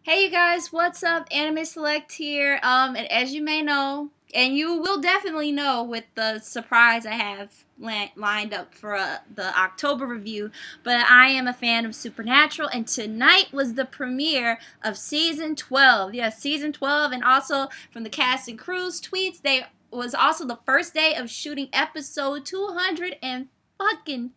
Hey you guys, what's up? AnimeSelect here. And as you may know, and you will definitely know with the surprise I have lined up for the October review, but I am a fan of Supernatural, and tonight was the premiere of season 12. Yes, season 12, and also from the cast and crew's tweets, they was also the first day of shooting episode 200 and fucking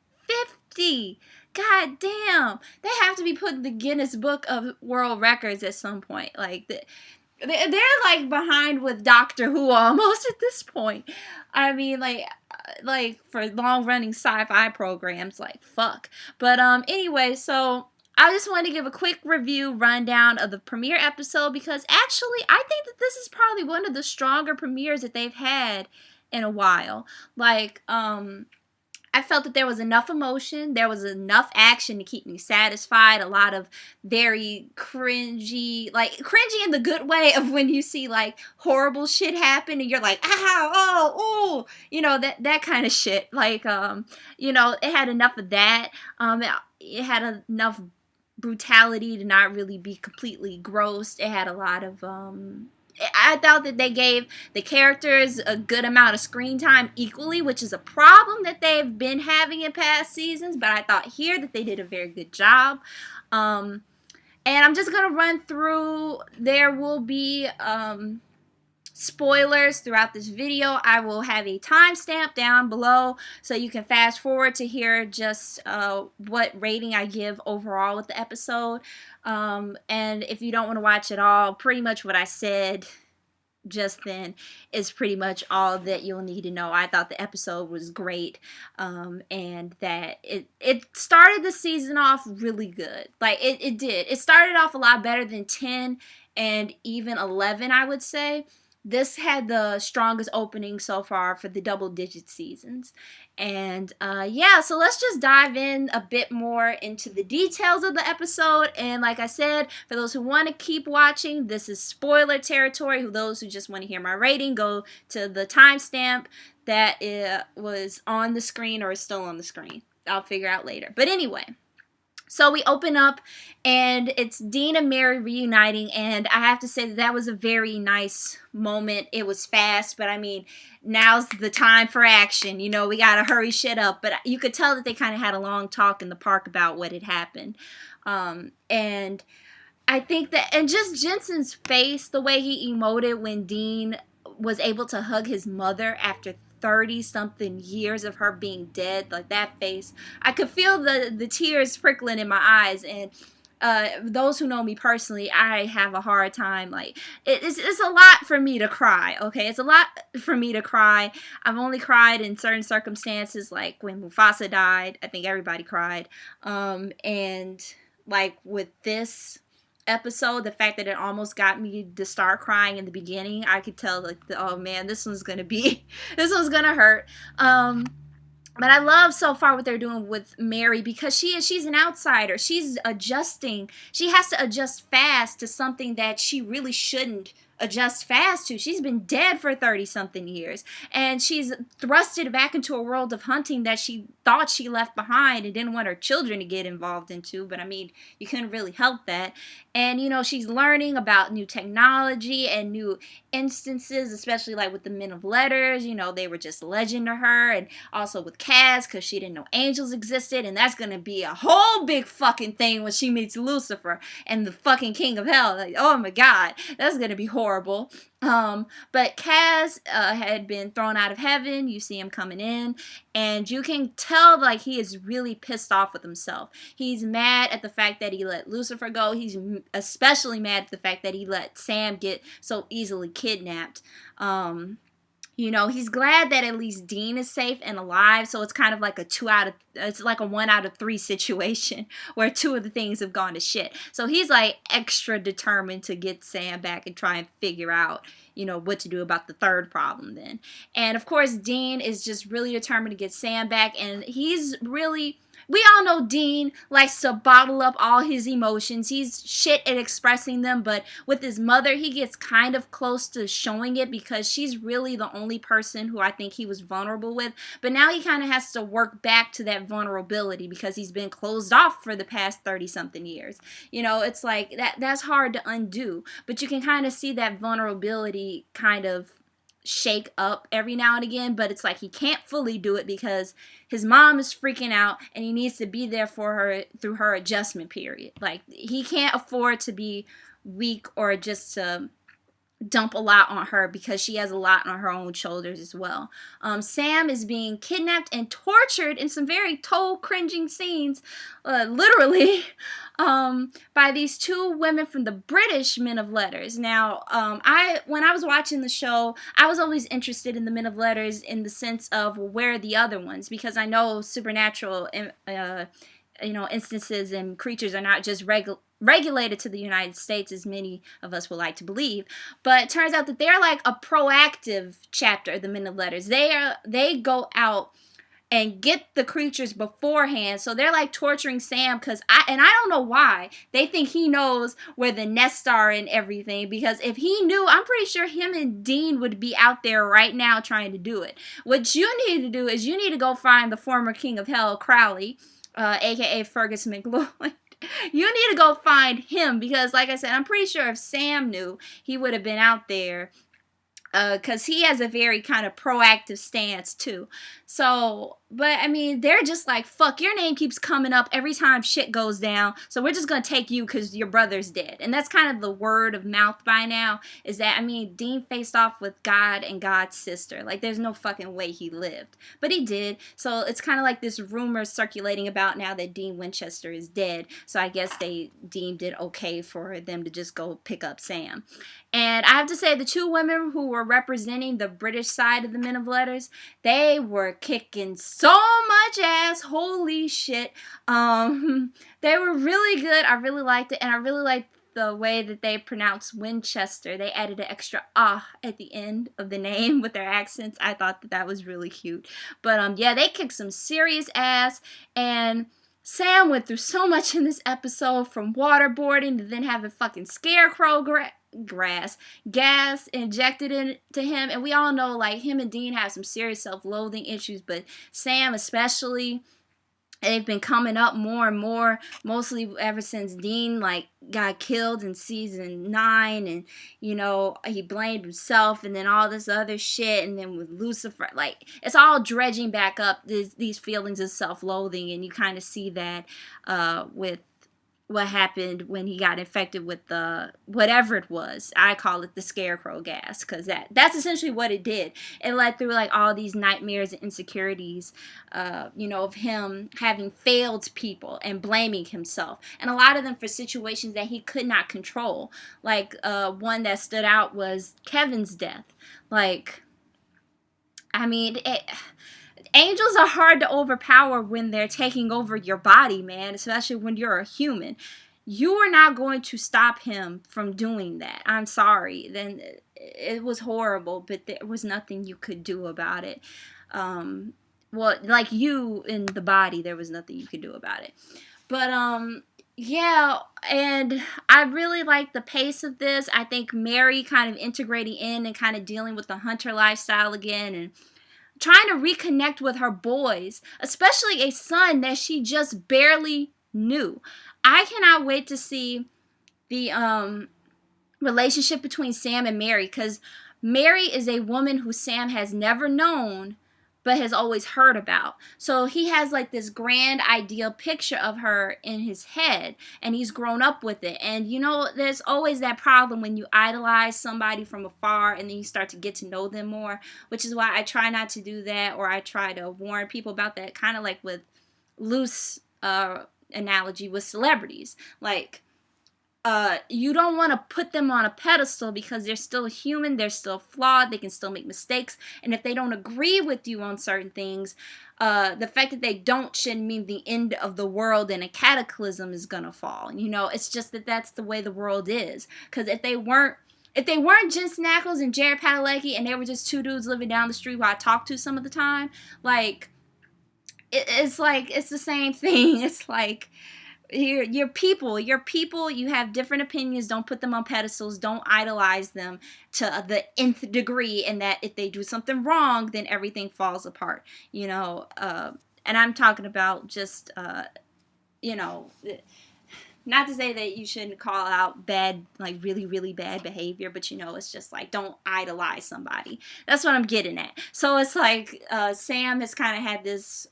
50. God damn, they have to be put in the Guinness Book of World Records at some point. Like they're like behind with Doctor Who almost at this point. I mean, like for long running sci-fi programs, like fuck. But anyway, so I just wanted to give a quick review rundown of the premiere episode because actually I think that this is probably one of the stronger premieres that they've had in a while. Like I felt that there was enough emotion, there was enough action to keep me satisfied. A lot of very cringy, like cringy in the good way of when you see like horrible shit happen and you're like, ow, oh, oh, that kind of shit. Like, it had enough of that. It had enough brutality to not really be completely gross. It had a lot of I thought that they gave the characters a good amount of screen time equally, which is a problem that they've been having in past seasons. But I thought here that they did a very good job. Um, and I'm just gonna run through. There will be spoilers throughout this video. I will have a timestamp down below so you can fast forward to hear just what rating I give overall with the episode. And if you don't want to watch it all, pretty much what I said just then is pretty much all that you'll need to know. I thought the episode was great, and that it started the season off really good. Like it did. It started off a lot better than 10 and even 11, I would say. This had the strongest opening so far for the double digit seasons. And yeah, so let's just dive in a bit more into the details of the episode. And like I said, for those who want to keep watching, this is spoiler territory. For those who just want to hear my rating, go to the timestamp that was on the screen or is still on the screen. I'll figure out later. But anyway. So we open up and it's Dean and Mary reuniting, and I have to say that was a very nice moment. It was fast, but I mean, now's the time for action. We gotta hurry shit up. But you could tell that they kind of had a long talk in the park about what had happened. And I think that, and just Jensen's face, the way he emoted when Dean was able to hug his mother after 30 something years of her being dead, like that face, I could feel the tears prickling in my eyes. And those who know me personally, I have a hard time. Like it's a lot for me to cry. Okay, it's a lot for me to cry. I've only cried in certain circumstances, like when Mufasa died. I think everybody cried. And like with this episode, the fact that it almost got me to start crying in the beginning, I could tell like, oh man, this one's gonna be, this one's gonna hurt. But I love so far what they're doing with Mary because she's an outsider. She's adjusting. She has to adjust fast to something that she really shouldn't adjust fast to. She's been dead for 30 something years, and she's thrusted back into a world of hunting that she thought she left behind and didn't want her children to get involved into. But I mean, you couldn't really help that. And she's learning about new technology and new instances, especially like with the Men of Letters. They were just legend to her. And also with Kaz, because she didn't know angels existed, and that's gonna be a whole big fucking thing when she meets Lucifer and the fucking King of Hell. Like, oh my god, that's gonna be horrible. But Kaz had been thrown out of heaven. You see him coming in, and you can tell like he is really pissed off with himself. He's mad at the fact that he let Lucifer go. He's especially mad at the fact that he let Sam get so easily kidnapped. He's glad that at least Dean is safe and alive, so it's kind of like it's like a 1 out of 3 situation where 2 of the things have gone to shit. So he's like extra determined to get Sam back and try and figure out, what to do about the third problem then. And of course, Dean is just really determined to get Sam back, and he's really we all know Dean likes to bottle up all his emotions. He's shit at expressing them, but with his mother, he gets kind of close to showing it because she's really the only person who I think he was vulnerable with. But now he kind of has to work back to that vulnerability because he's been closed off for the past 30 something years. You know, it's like that's hard to undo, but you can kind of see that vulnerability kind of shake up every now and again, but it's like he can't fully do it because his mom is freaking out and he needs to be there for her through her adjustment period. Like he can't afford to be weak or just to dump a lot on her because she has a lot on her own shoulders as well. Sam is being kidnapped and tortured in some very toe cringing scenes, literally, by these two women from the British Men of Letters. Now, when I was watching the show, I was always interested in the Men of Letters in the sense of where are the other ones, because I know supernatural instances and creatures are not just regulated to the United States as many of us would like to believe, but it turns out that they're like a proactive chapter of the Men of Letters. They go out and get the creatures beforehand, so they're like torturing Sam because I don't know why they think he knows where the nests are and everything, because if he knew, I'm pretty sure him and Dean would be out there right now trying to do it. What you need to do is you need to go find the former King of Hell, Crowley, aka Fergus McLeod. You need to go find him because, like I said, I'm pretty sure if Sam knew, he would have been out there because he has a very kind of proactive stance too. So, but I mean, they're just like, fuck, your name keeps coming up every time shit goes down, so we're just gonna take you because your brother's dead. And that's kind of the word of mouth by now, is that, I mean, Dean faced off with God and God's sister. Like, there's no fucking way he lived, but he did. So it's kind of like this rumor circulating about now that Dean Winchester is dead, so I guess they deemed it okay for them to just go pick up Sam. And I have to say, the two women who were representing the British side of the Men of Letters, they were kicking so much ass. Holy shit. They were really good. I really liked it. And I really liked the way that they pronounce Winchester. They added an extra at the end of the name with their accents. I thought that was really cute. But yeah, they kicked some serious ass. And Sam went through so much in this episode, from waterboarding to then having fucking scarecrow gas injected into him. And we all know, like, him and Dean have some serious self-loathing issues, but Sam especially, they've been coming up more and more, mostly ever since Dean, like, got killed in season 9, and, you know, he blamed himself, and then all this other shit, and then with Lucifer, like, it's all dredging back up these feelings of self-loathing, and you kind of see that with what happened when he got infected with the whatever it was. I call it the scarecrow gas, because that's essentially what it did. It led through like all these nightmares and insecurities, of him having failed people and blaming himself, and a lot of them for situations that he could not control. Like one that stood out was Kevin's death. Like, I mean, angels are hard to overpower when they're taking over your body, man, especially when you're a human. You are not going to stop him from doing that. I'm sorry. Then it was horrible, but there was nothing you could do about it. Well, like you in the body, there was nothing you could do about it. But, yeah, and I really like the pace of this. I think Mary kind of integrating in and kind of dealing with the hunter lifestyle again, and trying to reconnect with her boys, especially a son that she just barely knew. I cannot wait to see the relationship between Sam and Mary, because Mary is a woman who Sam has never known but has always heard about. So he has like this grand ideal picture of her in his head, and he's grown up with it. And you know, there's always that problem when you idolize somebody from afar and then you start to get to know them more, which is why I try not to do that, or I try to warn people about that, kind of like with loose analogy with celebrities. Like, you don't want to put them on a pedestal because they're still human, they're still flawed, they can still make mistakes, and if they don't agree with you on certain things, the fact that they don't shouldn't mean the end of the world and a cataclysm is gonna fall. You know, it's just that that's the way the world is. Because if they weren't Jensen Ackles and Jared Padalecki and they were just two dudes living down the street who I talk to some of the time, like, it's like it's the same thing. It's like your people, you have different opinions. Don't put them on pedestals. Don't idolize them to the nth degree, and that if they do something wrong, then everything falls apart, you know. And I'm talking about just you know, not to say that you shouldn't call out bad, like really, really bad behavior, but you know, it's just like don't idolize somebody. That's what I'm getting at. So it's like Sam has kind of had this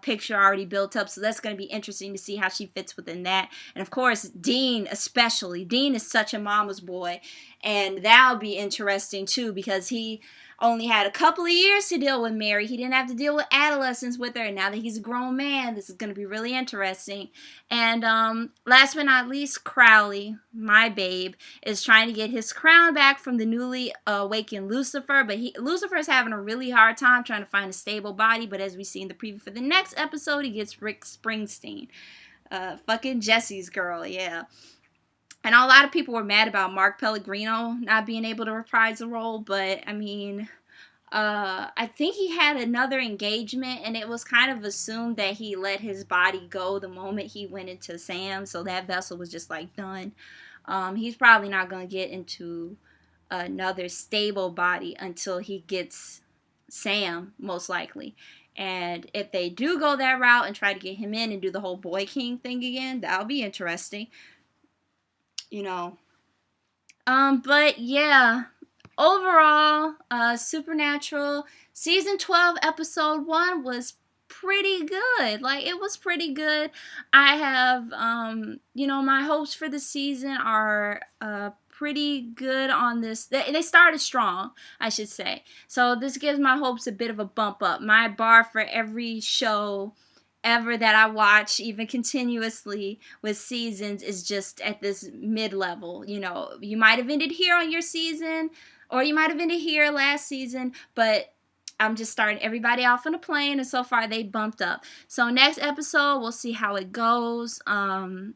picture already built up, so that's going to be interesting to see how she fits within that. And of course, Dean, especially. Dean is such a mama's boy, and that'll be interesting too, because he only had a couple of years to deal with Mary. He didn't have to deal with adolescence with her, and now that he's a grown man, this is going to be really interesting. And last but not least, Crowley, my babe, is trying to get his crown back from the newly awakened Lucifer, but Lucifer's having a really hard time trying to find a stable body. But as we see in the preview for the next episode, he gets Rick Springsteen, fucking Jesse's girl, yeah. And a lot of people were mad about Mark Pellegrino not being able to reprise the role, but I mean, I think he had another engagement, and it was kind of assumed that he let his body go the moment he went into Sam, so that vessel was just like done. He's probably not going to get into another stable body until he gets Sam, most likely. And if they do go that route and try to get him in and do the whole Boy King thing again, that'll be interesting. You know. But yeah, overall, Supernatural season 12 episode 1 was pretty good. Like, it was pretty good. I have you know, my hopes for the season are pretty good on this. They started strong, I should say. So this gives my hopes a bit of a bump up. My bar for every show ever that I watch, even continuously with seasons, is just at this mid-level. You know, you might have ended here on your season, or you might have ended here last season, but I'm just starting everybody off on a plane, and so far they bumped up. So next episode, we'll see how it goes. And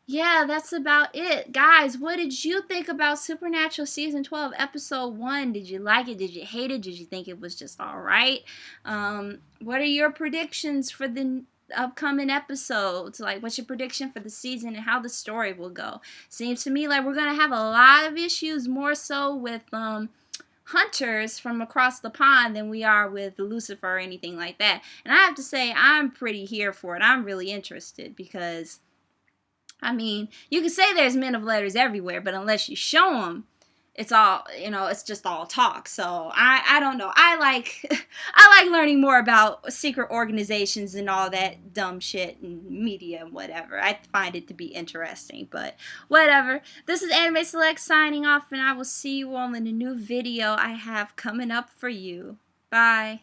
yeah, that's about it. Guys, what did you think about Supernatural Season 12, Episode 1? Did you like it? Did you hate it? Did you think it was just alright? What are your predictions for the upcoming episodes? Like, what's your prediction for the season and how the story will go? Seems to me like we're going to have a lot of issues, more so with hunters from across the pond than we are with Lucifer or anything like that. And I have to say, I'm pretty here for it. I'm really interested because, I mean, you can say there's men of letters everywhere, but unless you show them, it's all, you know, it's just all talk. So I don't know. I like I like learning more about secret organizations and all that dumb shit and media and whatever. I find it to be interesting, but whatever. This is AnimeSelect signing off, and I will see you all in a new video I have coming up for you. Bye.